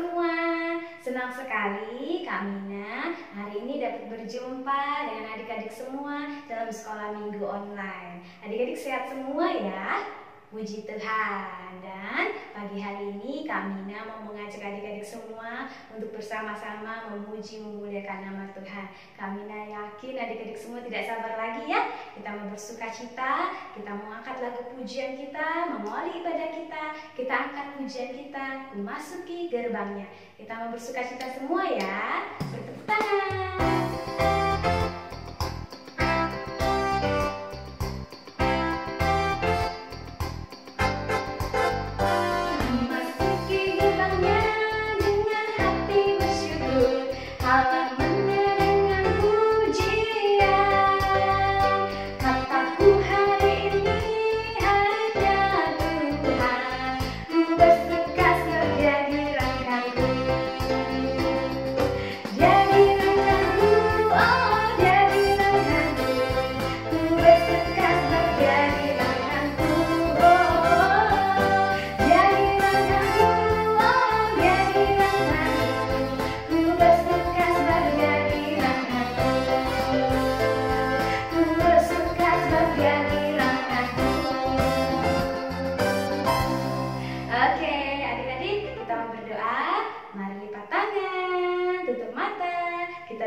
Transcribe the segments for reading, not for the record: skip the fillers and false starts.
semua, senang sekali Kak Mina hari ini dapat berjumpa dengan adik-adik semua dalam sekolah minggu online. Adik-adik sehat semua ya, puji Tuhan. Dan pagi hari ini Kak Mina mau mengajak adik-adik semua untuk bersama-sama memuji memuliakan nama Tuhan. Kak Mina yakin adik-adik semua tidak sabar lagi ya. Kita mau bersuka cita, kita mau angkat lagu pujian kita, mengawali ibadah kita angkat pujian kita, memasuki gerbangnya. Kita mau bersuka cita semua ya. Bertepuk tangan.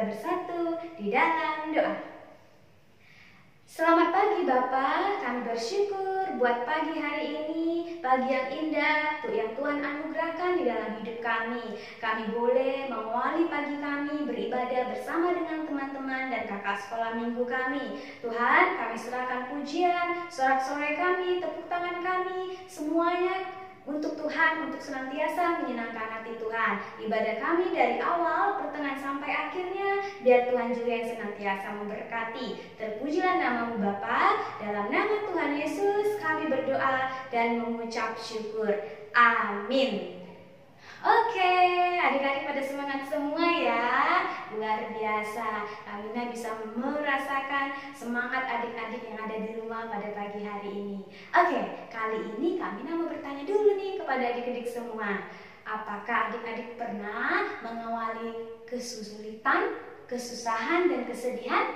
Bersatu di dalam doa. Selamat pagi Bapak, kami bersyukur buat pagi hari ini, pagi yang indah yang Tuhan anugerahkan di dalam hidup kami. Kami boleh mengawali pagi kami beribadah bersama dengan teman-teman dan kakak sekolah minggu kami. Tuhan, kami serahkan pujian, sorak-sorai kami, tepuk tangan kami, semuanya untuk Tuhan, untuk senantiasa menyenangkan hati Tuhan. Ibadah kami dari awal, pertengahan sampai akhirnya, biar Tuhan juga yang senantiasa memberkati. Terpujilah namamu Bapa, dalam nama Tuhan Yesus kami berdoa dan mengucap syukur. Amin. Oke, adik-adik pada semangat semua ya. Luar biasa, Amina bisa merasakan semangat adik-adik yang ada di rumah pada pagi hari ini. Oke, kali ini Amina mau bertanya dulu nih kepada adik-adik semua. Apakah adik-adik pernah mengawali kesulitan, kesusahan, dan kesedihan?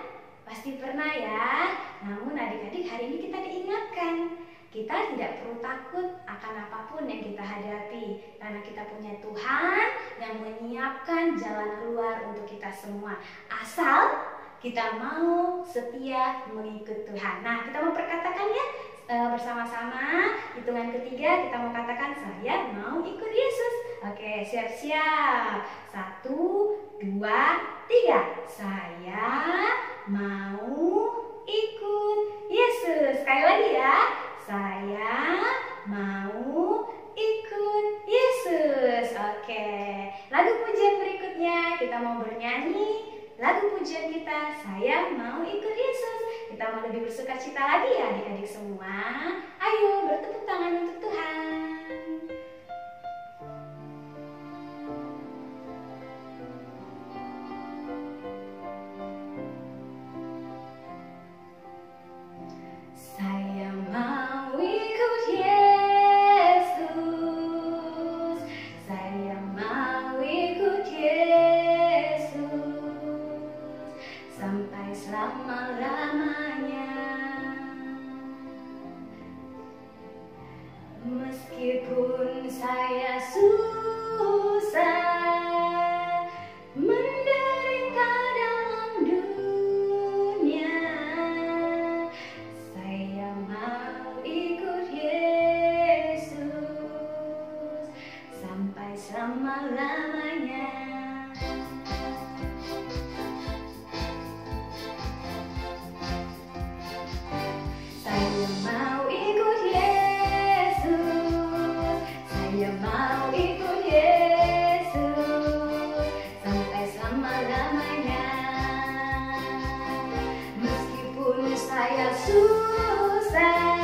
Pasti pernah ya. Namun adik-adik hari ini kita diingatkan, kita tidak perlu takut akan apapun yang kita hadapi, karena kita punya Tuhan yang menyiapkan jalan keluar untuk kita semua. Asal kita mau setia mengikut Tuhan. Nah, kita mau perkatakan ya bersama-sama. Hitungan ketiga kita mau katakan, saya mau ikut Yesus. Oke, siap-siap. 1, 2, 3. Saya mau ikut Yesus. Sekali lagi ya. Saya mau ikut Yesus. Oke, lagu pujian berikutnya kita mau bernyanyi. Lagu pujian kita, saya mau ikut Yesus. Kita mau lebih bersuka cita lagi ya adik-adik semua. Ayo bertepuk tangan untuk Tuhan. Meskipun saya susah menderita dalam dunia, saya mau ikut Yesus sampai selama-lamanya. Saya mau ikut Yesus, saya mau ikut Yesus sampai selama-lamanya. Meskipun saya susah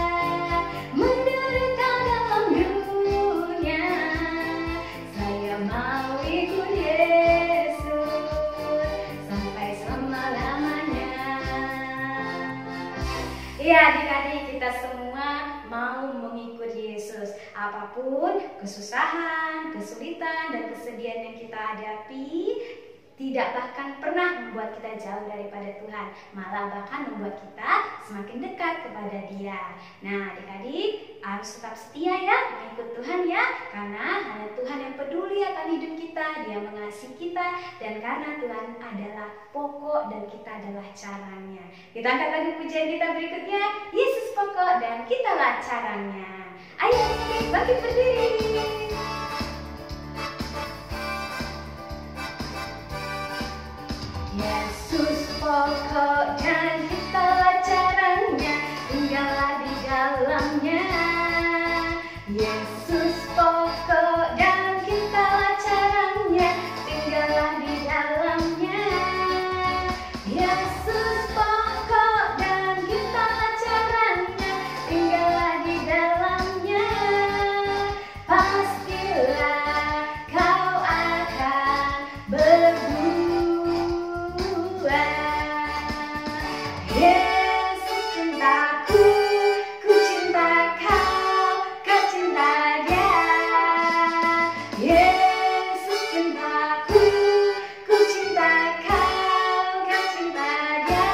menderita dalam dunia, saya mau ikut Yesus sampai selama-lamanya. Ya adik-adik, kita semua mau mengikut Yesus. Apapun kesusahan, kesulitan dan kesedihan yang kita hadapi tidak bahkan pernah membuat kita jauh daripada Tuhan, malah bahkan membuat kita semakin dekat kepada Dia. Nah, adik-adik harus tetap setia ya mengikut Tuhan ya, karena hanya Tuhan yang peduli akan hidup kita, Dia mengasihi kita, dan karena Tuhan adalah pokok dan kita adalah caranya. Kita angkat lagi pujian kita berikutnya, Yesus pokok dan kitalah caranya. Ayo, bangkit berdiri. Yesus pokok dan kitalah caranya, tinggallah di dalamnya. Yesus pokok dan kitalah caranya, tinggallah di dalamnya. Yesus pokok dan kitalah caranya, tinggallah di dalamnya. Pastilah kau akan berbuah. Yesus cintaku, ku cinta kau, kau cinta Dia. Yesus cintaku, ku cinta kau, kau cinta Dia.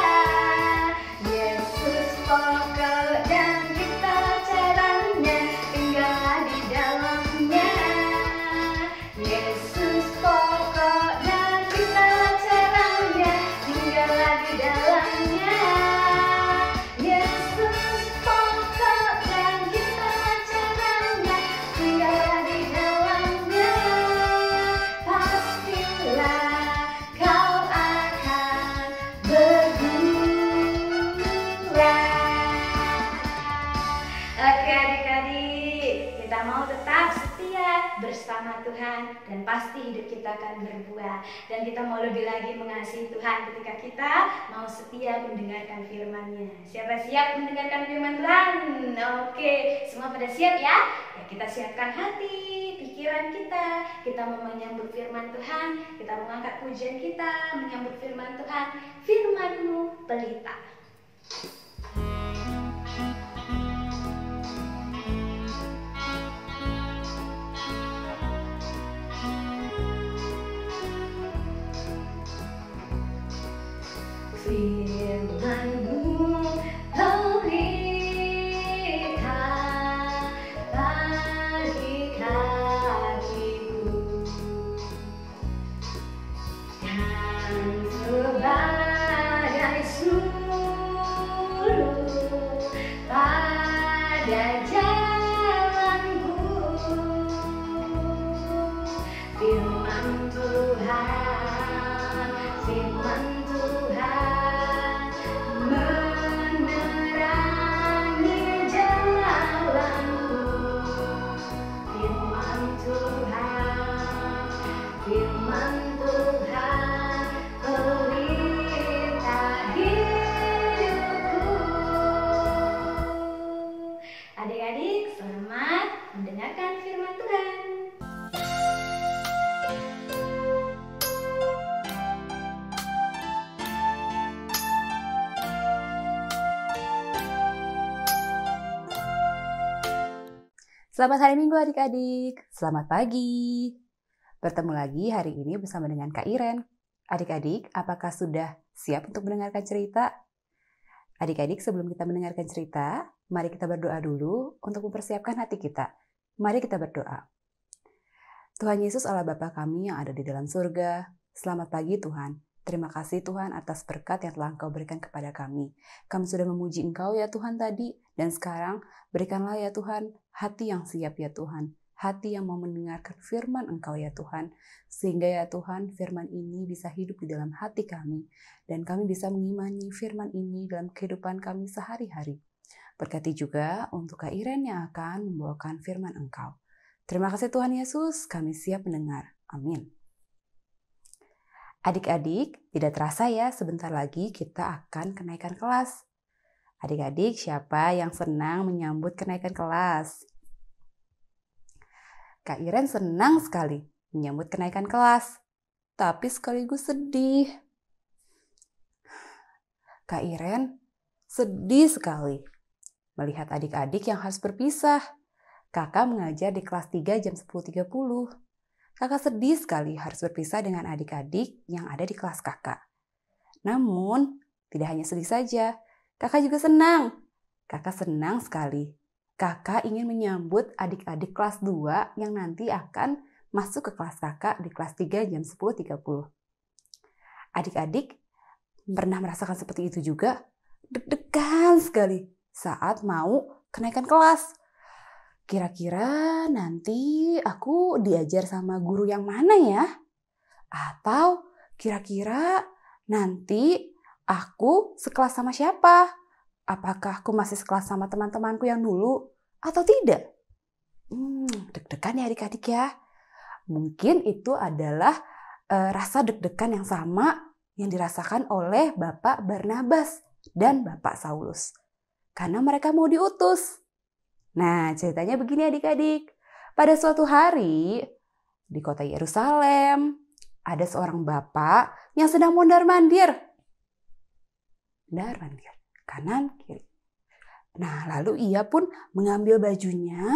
Yesus pokok dan kitalah caranya, tinggallah di dalamnya. Yesus pokok dan kitalah caranya, tinggallah di dalamnya. Yesus pokok dan kitalah caranya, tinggallah di dalamnya. Pastilah kau akan berbuah. Oke adik-adik, kita mau tetap setia bersama Tuhan dan pasti hidup kita akan berbuah. Dan kita mau lebih lagi mengasihi Tuhan ketika kita mau setia mendengarkan firman-Nya. Siapa siap mendengarkan firman Tuhan? Oke, semua pada siap ya? Ya, kita siapkan hati, pikiran kita mau menyambut firman Tuhan, kita mengangkat pujian kita, menyambut firman Tuhan. Firman-Mu pelita. Firman-Mu pelita bagi kakiku dan sebagai suluh pada jalanku. Firman Tuhan, firman Tuhan menerangi jalanku. Firman Tuhan, firman Tuhan pelita hidupku. Adik-adik, selamat mendengarkan firman Tuhan. Selamat hari Minggu adik-adik, selamat pagi. Bertemu lagi hari ini bersama dengan Kak Iren. Adik-adik, apakah sudah siap untuk mendengarkan cerita? Adik-adik, sebelum kita mendengarkan cerita, mari kita berdoa dulu untuk mempersiapkan hati kita. Mari kita berdoa. Tuhan Yesus Allah Bapa kami yang ada di dalam surga, selamat pagi Tuhan. Terima kasih Tuhan atas berkat yang telah Engkau berikan kepada kami. Kami sudah memuji Engkau ya Tuhan tadi, dan sekarang berikanlah ya Tuhan hati yang siap ya Tuhan. Hati yang mau mendengarkan firman Engkau ya Tuhan. Sehingga ya Tuhan firman ini bisa hidup di dalam hati kami. Dan kami bisa mengimani firman ini dalam kehidupan kami sehari-hari. Berkati juga untuk Kak Iren yang akan membawakan firman Engkau. Terima kasih Tuhan Yesus, kami siap mendengar. Amin. Adik-adik, tidak terasa ya sebentar lagi kita akan kenaikan kelas. Adik-adik, siapa yang senang menyambut kenaikan kelas? Kak Iren senang sekali menyambut kenaikan kelas, tapi sekaligus sedih. Kak Iren sedih sekali melihat adik-adik yang harus berpisah. Kakak mengajar di kelas 3 jam 10.30. Kakak sedih sekali harus berpisah dengan adik-adik yang ada di kelas kakak. Namun, tidak hanya sedih saja, kakak juga senang. Kakak senang sekali. Kakak ingin menyambut adik-adik kelas 2 yang nanti akan masuk ke kelas kakak di kelas 3 jam 10.30. Adik-adik pernah merasakan seperti itu juga? Deg-degan sekali saat mau kenaikan kelas. Kira-kira nanti aku diajar sama guru yang mana ya? Atau kira-kira nanti aku sekelas sama siapa? Apakah aku masih sekelas sama teman-temanku yang dulu atau tidak? Deg-degan ya adik-adik ya. Mungkin itu adalah rasa deg-degan yang sama yang dirasakan oleh Bapak Barnabas dan Bapak Saulus. Karena mereka mau diutus. Nah, ceritanya begini adik-adik. Pada suatu hari di kota Yerusalem, ada seorang bapak yang sedang mondar-mandir. Mondar-mandir, kanan, kiri. Nah, lalu ia pun mengambil bajunya,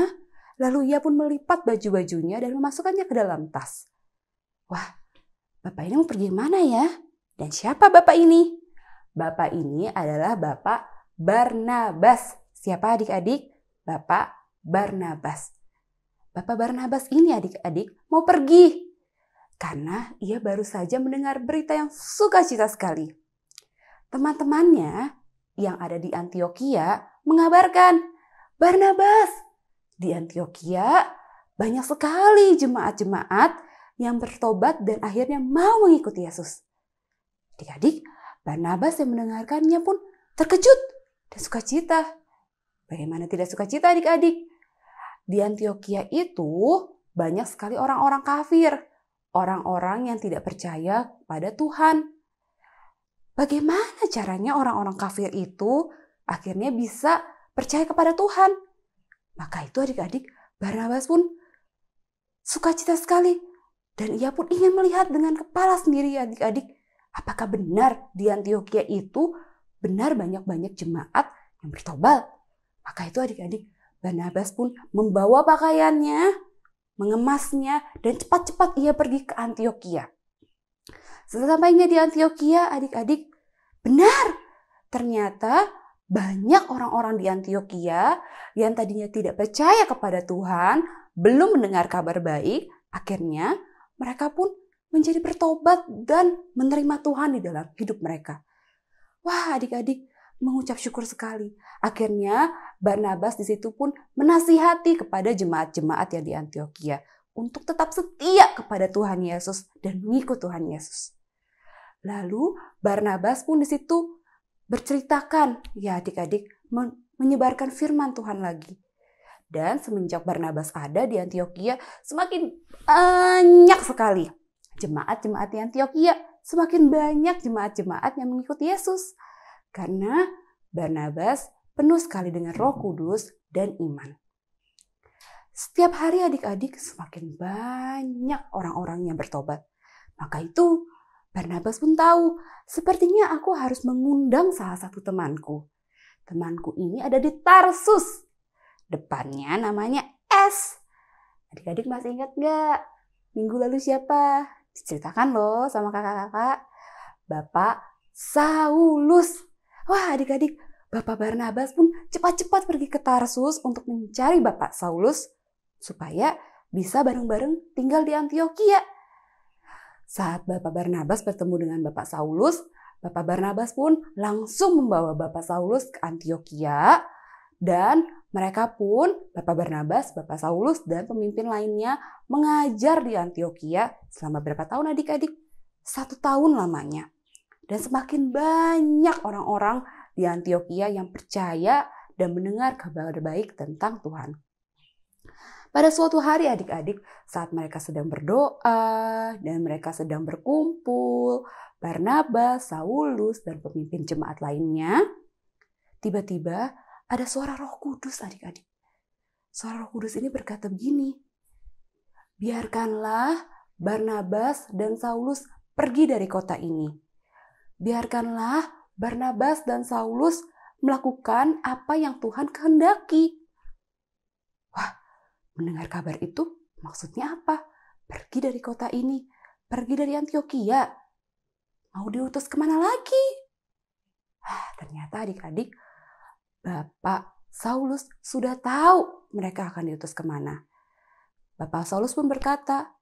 lalu ia pun melipat baju-bajunya dan memasukkannya ke dalam tas. Wah, bapak ini mau pergi mana ya? Dan siapa bapak ini? Bapak ini adalah Bapak Barnabas. Siapa adik-adik? Bapak Barnabas. Bapak Barnabas ini adik-adik mau pergi. Karena ia baru saja mendengar berita yang sukacita sekali. Teman-temannya yang ada di Antiokhia mengabarkan, Barnabas, di Antiokhia banyak sekali jemaat-jemaat yang bertobat dan akhirnya mau mengikuti Yesus. Adik-adik, Barnabas yang mendengarkannya pun terkejut dan sukacita. Bagaimana tidak sukacita adik-adik? Di Antiokhia itu banyak sekali orang-orang kafir. Orang-orang yang tidak percaya pada Tuhan. Bagaimana caranya orang-orang kafir itu akhirnya bisa percaya kepada Tuhan? Maka itu adik-adik, Barnabas pun sukacita sekali. Dan ia pun ingin melihat dengan kepala sendiri adik-adik. Apakah benar di Antiokhia itu benar banyak-banyak jemaat yang bertobat? Maka itu adik-adik, Barnabas pun membawa pakaiannya, mengemasnya, dan cepat-cepat ia pergi ke Antiokhia. Sesampainya di Antiokhia, adik-adik, benar, ternyata banyak orang-orang di Antiokhia yang tadinya tidak percaya kepada Tuhan, belum mendengar kabar baik, akhirnya mereka pun menjadi bertobat dan menerima Tuhan di dalam hidup mereka. Wah, adik-adik, mengucap syukur sekali. Akhirnya Barnabas di situ pun menasihati kepada jemaat-jemaat yang di Antiokhia untuk tetap setia kepada Tuhan Yesus dan mengikut Tuhan Yesus. Lalu Barnabas pun di situ berceritakan, ya adik-adik, menyebarkan firman Tuhan lagi. Dan semenjak Barnabas ada di Antiokhia, semakin banyak sekali jemaat-jemaat di Antiokhia, semakin banyak jemaat-jemaat yang mengikuti Yesus. Karena Barnabas penuh sekali dengan Roh Kudus dan iman. Setiap hari adik-adik semakin banyak orang-orang yang bertobat. Maka itu Barnabas pun tahu, sepertinya aku harus mengundang salah satu temanku. Temanku ini ada di Tarsus. Depannya namanya S. Adik-adik masih ingat gak? Minggu lalu siapa? Diceritakan loh sama kakak-kakak. Bapak Saulus. Wah adik-adik, Bapak Barnabas pun cepat-cepat pergi ke Tarsus untuk mencari Bapak Saulus supaya bisa bareng-bareng tinggal di Antiokhia. Saat Bapak Barnabas bertemu dengan Bapak Saulus, Bapak Barnabas pun langsung membawa Bapak Saulus ke Antiokhia dan mereka pun, Bapak Barnabas, Bapak Saulus, dan pemimpin lainnya mengajar di Antiokhia selama berapa tahun adik-adik? 1 tahun lamanya. Dan semakin banyak orang-orang di Antiokhia yang percaya dan mendengar kabar baik tentang Tuhan. Pada suatu hari adik-adik, saat mereka sedang berdoa dan mereka sedang berkumpul, Barnabas, Saulus, dan pemimpin jemaat lainnya, tiba-tiba ada suara Roh Kudus adik-adik. Suara Roh Kudus ini berkata begini, biarkanlah Barnabas dan Saulus pergi dari kota ini. Biarkanlah Barnabas dan Saulus melakukan apa yang Tuhan kehendaki. Wah, mendengar kabar itu maksudnya apa? pergi dari kota ini, pergi dari Antioquia. Mau diutus kemana lagi? Ternyata adik-adik, Bapak Saulus sudah tahu mereka akan diutus kemana. Bapak Saulus pun berkata,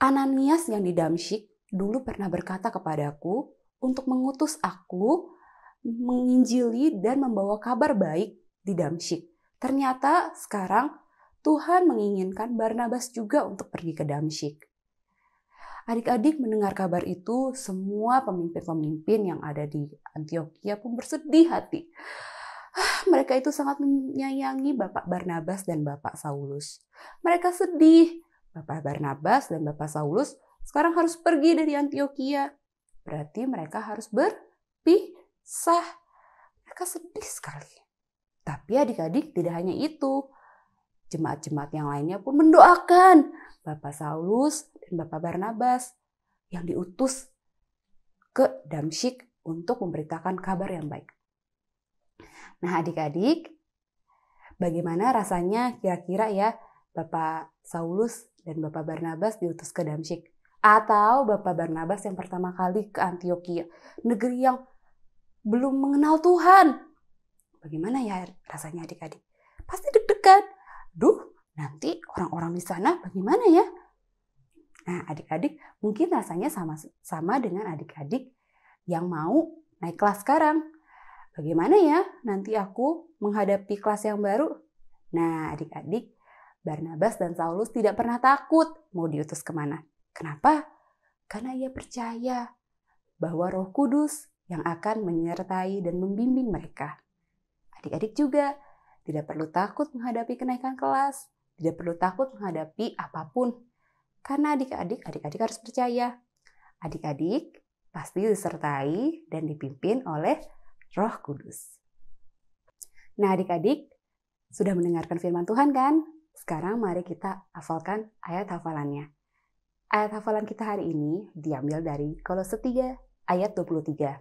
Ananias yang di Damsyik dulu pernah berkata kepadaku untuk mengutus aku menginjili dan membawa kabar baik di Damsyik. Ternyata sekarang Tuhan menginginkan Barnabas juga untuk pergi ke Damsyik. Adik-adik mendengar kabar itu, semua pemimpin-pemimpin yang ada di Antioquia pun bersedih hati. Mereka itu sangat menyayangi Bapak Barnabas dan Bapak Saulus. Mereka sedih. Bapak Barnabas dan Bapak Saulus sekarang harus pergi dari Antioquia. Berarti mereka harus berpisah. Mereka sedih sekali. Tapi adik-adik tidak hanya itu. Jemaat-jemaat yang lainnya pun mendoakan Bapak Saulus dan Bapak Barnabas yang diutus ke Damsyik untuk memberitakan kabar yang baik. Nah adik-adik, bagaimana rasanya kira-kira ya Bapak Saulus dan Bapak Barnabas diutus ke Damsyik? Atau Bapak Barnabas yang pertama kali ke Antioquia, negeri yang belum mengenal Tuhan. Bagaimana ya rasanya adik-adik? Pasti deg-degan. Nanti orang-orang di sana bagaimana ya? Nah adik-adik mungkin rasanya sama dengan adik-adik yang mau naik kelas sekarang. Bagaimana ya nanti aku menghadapi kelas yang baru? Nah adik-adik, Barnabas dan Saulus tidak pernah takut mau diutus kemana. Kenapa? Karena ia percaya bahwa Roh Kudus yang akan menyertai dan membimbing mereka. Adik-adik juga tidak perlu takut menghadapi kenaikan kelas, tidak perlu takut menghadapi apapun. Karena adik-adik harus percaya. Adik-adik pasti disertai dan dipimpin oleh Roh Kudus. Nah adik-adik, sudah mendengarkan firman Tuhan kan? Sekarang mari kita hafalkan ayat hafalannya. Ayat hafalan kita hari ini diambil dari Kolose 3 ayat 23.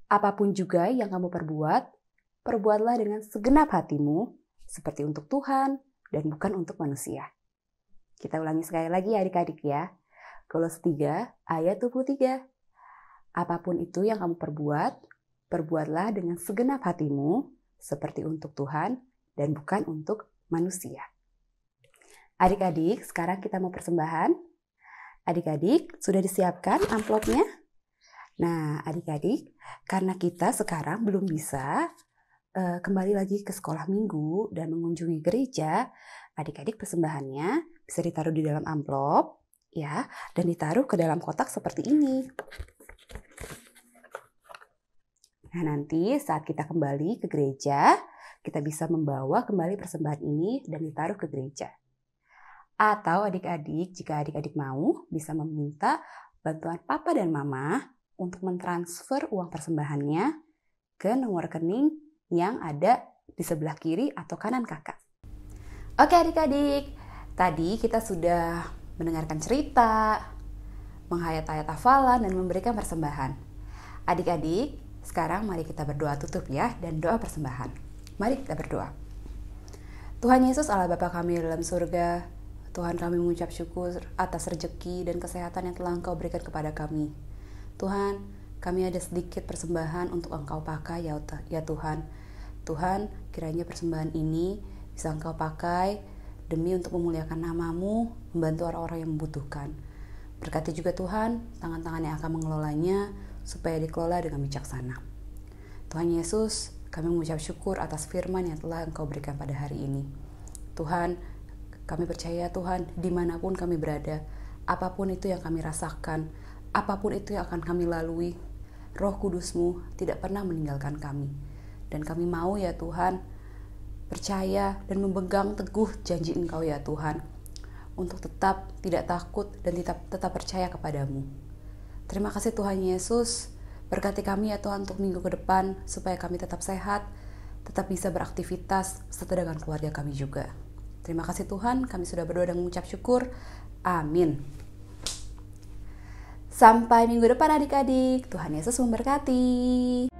Apapun juga yang kamu perbuat, perbuatlah dengan segenap hatimu, seperti untuk Tuhan dan bukan untuk manusia. Kita ulangi sekali lagi adik-adik ya. Kolose 3 ayat 23. Apapun itu yang kamu perbuat, perbuatlah dengan segenap hatimu, seperti untuk Tuhan dan bukan untuk manusia. Adik-adik, sekarang kita mau persembahan. Adik-adik, sudah disiapkan amplopnya? Nah, adik-adik, karena kita sekarang belum bisa kembali lagi ke sekolah minggu dan mengunjungi gereja, adik-adik persembahannya bisa ditaruh di dalam amplop, ya, dan ditaruh ke dalam kotak seperti ini. Nah, nanti saat kita kembali ke gereja, kita bisa membawa kembali persembahan ini dan ditaruh ke gereja. Atau adik-adik, jika adik-adik mau, bisa meminta bantuan papa dan mama untuk mentransfer uang persembahannya ke nomor rekening yang ada di sebelah kiri atau kanan kakak. Oke adik-adik, tadi kita sudah mendengarkan cerita, menghayat-hayat hafalan, dan memberikan persembahan. Adik-adik, sekarang mari kita berdoa tutup ya, dan doa persembahan. Mari kita berdoa. Tuhan Yesus Allah Bapa kami dalam surga, Tuhan kami mengucap syukur atas rezeki dan kesehatan yang telah Engkau berikan kepada kami. Tuhan, kami ada sedikit persembahan untuk Engkau pakai ya Tuhan. Tuhan, kiranya persembahan ini bisa Engkau pakai demi untuk memuliakan nama-Mu, membantu orang-orang yang membutuhkan. Berkati juga Tuhan, tangan-tangan yang akan mengelolanya, supaya dikelola dengan bijaksana. Tuhan Yesus, kami mengucap syukur atas firman yang telah Engkau berikan pada hari ini. Tuhan, kami percaya Tuhan, dimanapun kami berada, apapun itu yang kami rasakan, apapun itu yang akan kami lalui, Roh Kudus-Mu tidak pernah meninggalkan kami. Dan kami mau ya Tuhan, percaya dan memegang teguh janji Engkau ya Tuhan, untuk tetap tidak takut dan tetap percaya kepadamu. Terima kasih Tuhan Yesus, berkati kami ya Tuhan untuk minggu ke depan, supaya kami tetap sehat, tetap bisa beraktivitas, serta dengan keluarga kami juga. Terima kasih Tuhan, kami sudah berdoa dan mengucap syukur. Amin. Sampai minggu depan adik-adik, Tuhan Yesus memberkati.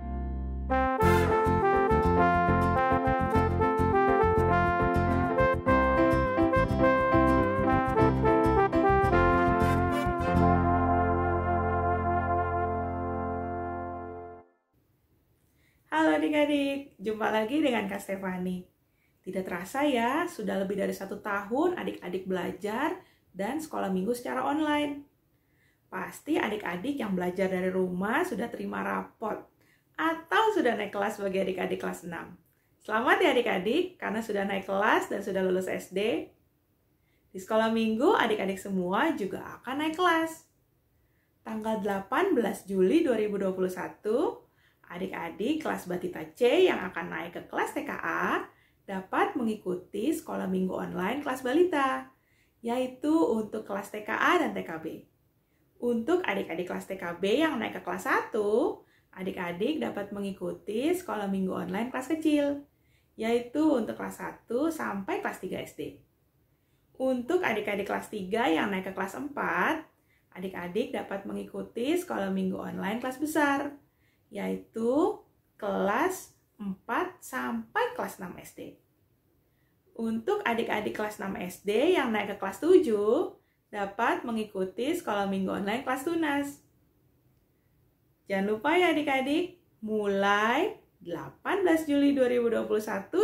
adik-adik, jumpa lagi dengan Kak Stefani. Tidak terasa ya, sudah lebih dari 1 tahun adik-adik belajar dan sekolah minggu secara online. Pasti adik-adik yang belajar dari rumah sudah terima rapot atau sudah naik kelas bagi adik-adik kelas 6. Selamat ya adik-adik, karena sudah naik kelas dan sudah lulus SD. Di sekolah minggu, adik-adik semua juga akan naik kelas. Tanggal 18 Juli 2021, adik-adik kelas Batita C yang akan naik ke kelas TKA dapat mengikuti sekolah minggu online kelas balita, yaitu untuk kelas TKA dan TKB. Untuk adik-adik kelas TKB yang naik ke kelas 1, adik-adik dapat mengikuti sekolah minggu online kelas kecil, yaitu untuk kelas 1 sampai kelas 3 SD. Untuk adik-adik kelas 3 yang naik ke kelas 4, adik-adik dapat mengikuti sekolah minggu online kelas besar, yaitu kelas 4 sampai kelas 6 SD. Untuk adik-adik kelas 6 SD yang naik ke kelas 7, dapat mengikuti sekolah minggu online kelas tunas. Jangan lupa ya adik-adik, mulai 18 Juli 2021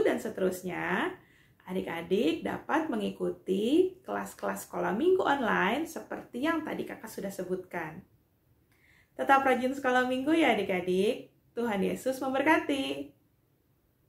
dan seterusnya, adik-adik dapat mengikuti kelas-kelas sekolah minggu online seperti yang tadi kakak sudah sebutkan. Tetap rajin sekolah minggu ya adik-adik. Tuhan Yesus memberkati.